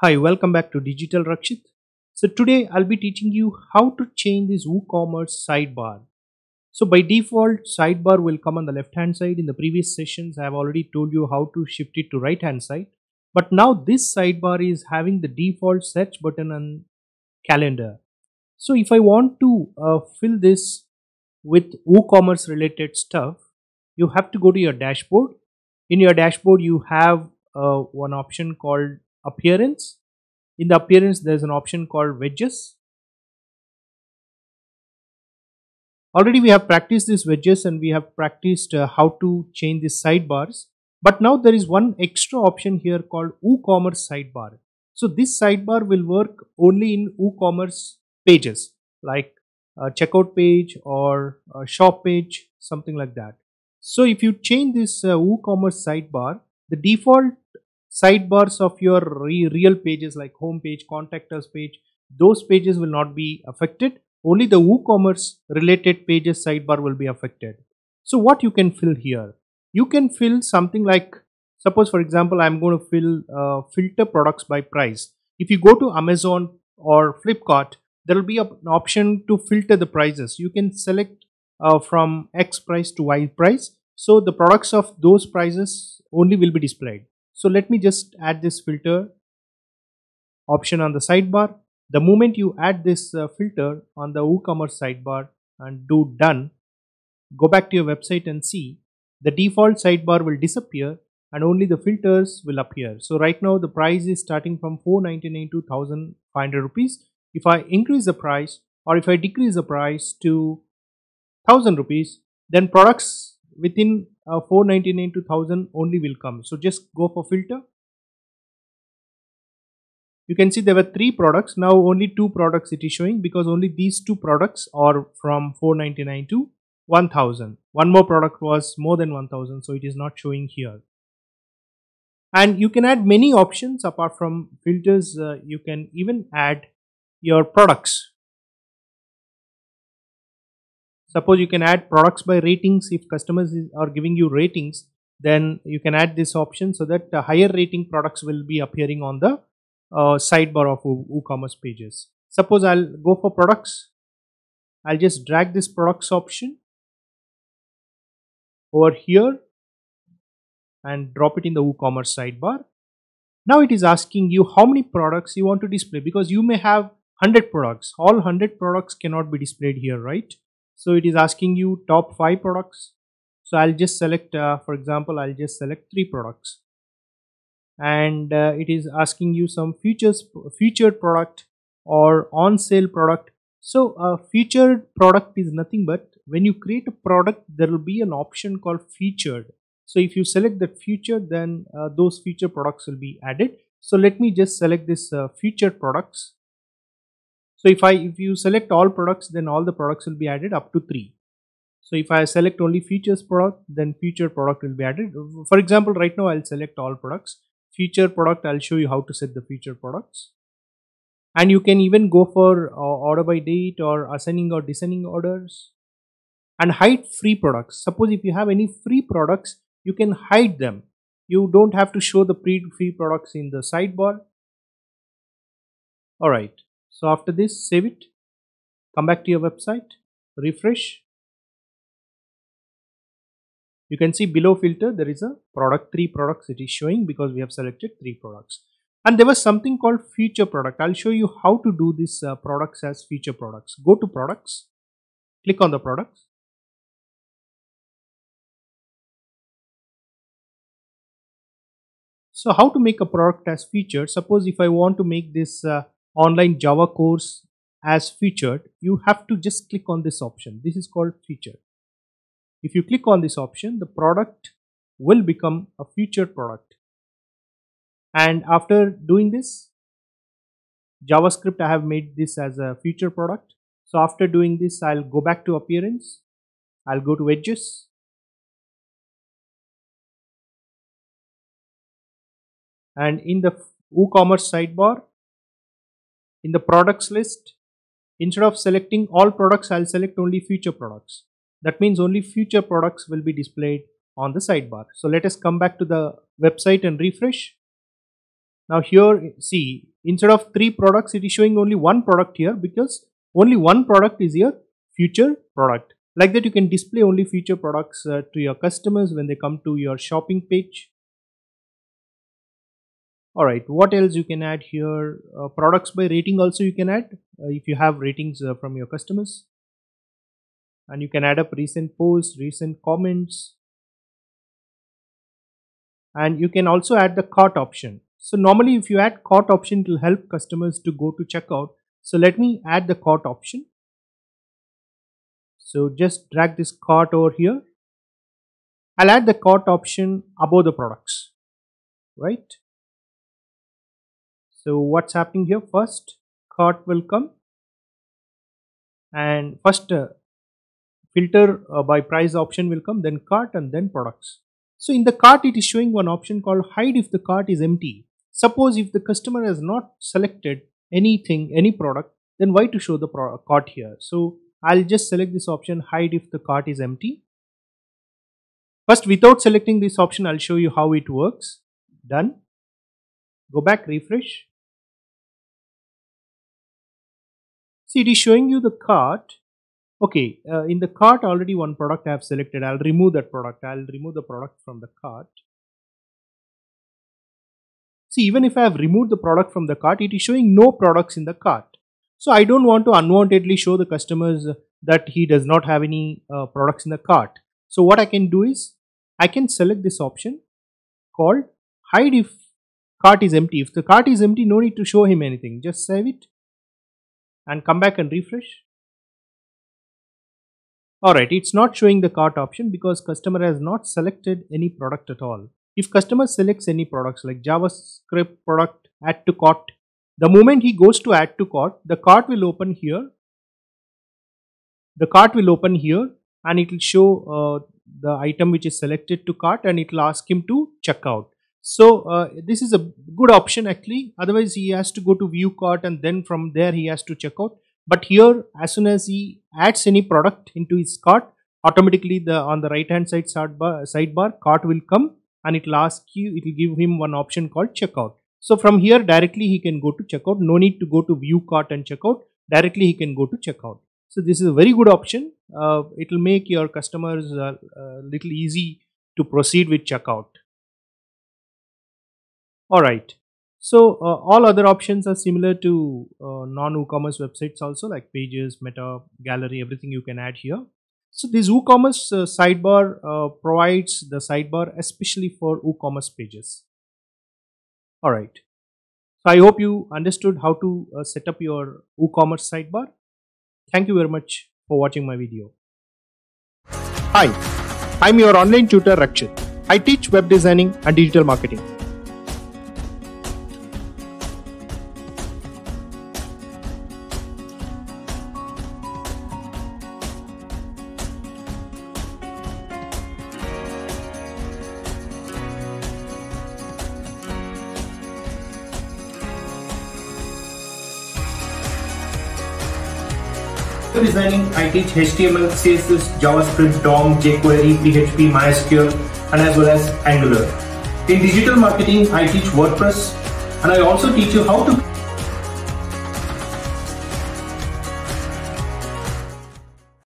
Hi, welcome back to Digital Rakshit. So today I'll be teaching you how to change this WooCommerce sidebar. So by default, sidebar will come on the left hand side. In the previous sessions, I have already told you how to shift it to right hand side. But now this sidebar is having the default search button and calendar. So if I want to fill this with WooCommerce related stuff, you have to go to your dashboard. In your dashboard, you have one option called appearance. In the appearance, there's an option called wedges. Already we have practiced these wedges and we have practiced how to change these sidebars. But now there is one extra option here called WooCommerce sidebar. So this sidebar will work only in WooCommerce pages like a checkout page or a shop page, something like that. So if you change this WooCommerce sidebar, the default sidebars of your real pages like home page, contact us page, those pages will not be affected. Only the WooCommerce related pages sidebar will be affected. So what you can fill here? You can fill something like, suppose for example, I'm going to fill filter products by price. If you go to Amazon or Flipkart, there will be an option to filter the prices. You can select from X price to Y price. So the products of those prices only will be displayed. So let me just add this filter option on the sidebar. The moment you add this filter on the WooCommerce sidebar and do done, go back to your website and see the default sidebar will disappear and only the filters will appear. So right now the price is starting from 499 to 1500 rupees. If I increase the price or if I decrease the price to 1000 rupees, then products within 499 to 1000 only will come. So just go for filter. You can see there were 3 products. Now only 2 products it is showing because only these 2 products are from 499 to 1000. One more product was more than 1000, so it is not showing here. And you can add many options apart from filters. You can even add your products. Suppose you can add products by ratings. If customers are giving you ratings, then you can add this option so that higher rating products will be appearing on the sidebar of WooCommerce pages. Suppose I'll go for products. I'll just drag this products option over here and drop it in the WooCommerce sidebar. Now it is asking you how many products you want to display because you may have 100 products. All 100 products cannot be displayed here, right? So it is asking you top 5 products. So I'll just select, for example, I'll just select 3 products. And it is asking you some featured product or on sale product. So a featured product is nothing but when you create a product, there will be an option called featured. So if you select that featured, then those featured products will be added. So let me just select this featured products. So if you select all products, then all the products will be added up to 3. So if I select only features product, then featured product will be added. For example, right now I'll select all products. Feature product, I'll show you how to set the featured products. And you can even go for order by date or assigning or descending orders. And hide free products. Suppose if you have any free products, you can hide them. You don't have to show the free products in the sidebar. Alright, so after this, save it, come back to your website, refresh. You can see below filter there is a product, 3 products it is showing because we have selected 3 products. And there was something called feature product. I'll show you how to do this products as feature products. Go to products, click on the products. So how to make a product as featured? Suppose if I want to make this online Java course as featured, you have to just click on this option. This is called featured. If you click on this option, the product will become a featured product. And after doing this, JavaScript, I have made this as a feature product. So after doing this, I'll go back to appearance. I'll go to edges. And in the WooCommerce sidebar, in the products list, instead of selecting all products, I'll select only feature products. That means only future products will be displayed on the sidebar. So let us come back to the website and refresh. Now here, see, instead of 3 products, it is showing only 1 product here, because only 1 product is your future product. Like that, you can display only future products to your customers when they come to your shopping page. Alright, what else you can add here? Products by rating also you can add if you have ratings from your customers. And you can add up recent posts, recent comments. And you can also add the cart option. So normally if you add cart option, it will help customers to go to checkout. So let me add the cart option. So just drag this cart over here. I'll add the cart option above the products, right? So what's happening here? First cart will come, and first filter by price option will come, then cart, and then products. So in the cart, it is showing one option called hide if the cart is empty. Suppose if the customer has not selected anything, any product, then why to show the cart here? So I'll just select this option, hide if the cart is empty. First, without selecting this option, I'll show you how it works. Done. Go back, refresh. See, it is showing you the cart. Okay, in the cart already one product I have selected. I'll remove that product. I'll remove the product from the cart. See, even if I have removed the product from the cart, it is showing no products in the cart. So I don't want to unwantedly show the customers that he does not have any products in the cart. So what I can do is, I can select this option called hide if cart is empty. If the cart is empty, no need to show him anything. Just save it and come back and refresh. Alright, it's not showing the cart option because customer has not selected any product at all. If customer selects any products like JavaScript product, add to cart, the moment he goes to add to cart, the cart will open here. The cart will open here and it will show the item which is selected to cart, and it will ask him to check out. So this is a good option actually. Otherwise he has to go to view cart and then from there he has to check out. But here, as soon as he adds any product into his cart, automatically on the right hand side sidebar cart will come and it will ask you, it will give him one option called checkout. So from here directly he can go to checkout. No need to go to view cart and checkout. Directly he can go to checkout. So this is a very good option. It will make your customers little easy to proceed with checkout. Alright. So all other options are similar to non-WooCommerce websites also, like pages, meta, gallery, everything you can add here. So this WooCommerce sidebar provides the sidebar especially for WooCommerce pages. Alright. So I hope you understood how to set up your WooCommerce sidebar. Thank you very much for watching my video. Hi, I'm your online tutor Rakshit. I teach web designing and digital marketing. Designing, I teach HTML, CSS, JavaScript, DOM, jQuery, PHP, MySQL, and as well as Angular. In digital marketing, I teach WordPress, and I also teach you how to